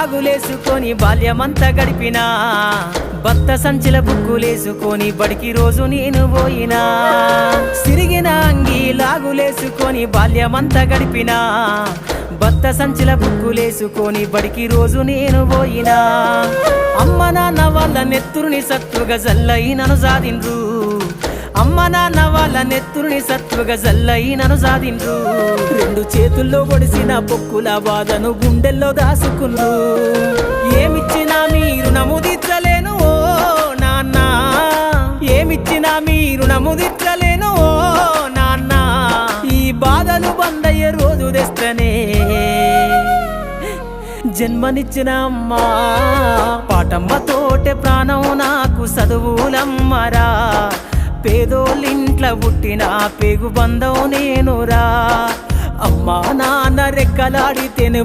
లాగులేసుకొని బాల్యమంతా గడిపినా భర్త సంచిల బుక్కులేసుకొని బడికి రోజు నేను పోయినా సిరిగిన అంగి లాగులేసుకొని బాల్యమంతా గడిపినా భర్త సంచిల బుక్కులేసుకొని బడికి రోజు నేను పోయినా అమ్మ నాన్న వాళ్ళ నెత్తురుని సత్తుగా జల్లయి నన్ను సాధిండ్రు అమ్మ నాన్న వాళ్ళ నెత్తురుని సత్తుగా జల్లయి నన్ను సాధిండ్రు రెండు చేతుల్లో ఒడిసిన పొక్కుల బాధను గుండెల్లో దాసుకుండ్రు ఏమిచ్చినా మీరు నముదిచ్చలేను ఓ నాన్న ఏమిచ్చినా మీరు నముదిచ్చలేను ఓ నాన్న ఈ బాధలు బందయ్యే రోజు తెస్తనే జన్మనిచ్చిన అమ్మా పాటమ్మ తోటే ప్రాణం నాకు చదువులమ్మరా పేదోళ్ళింట్ల పుట్టిన పేగు బంధం నేనురా అమ్మా నాన్న రెక్కలాడితేనే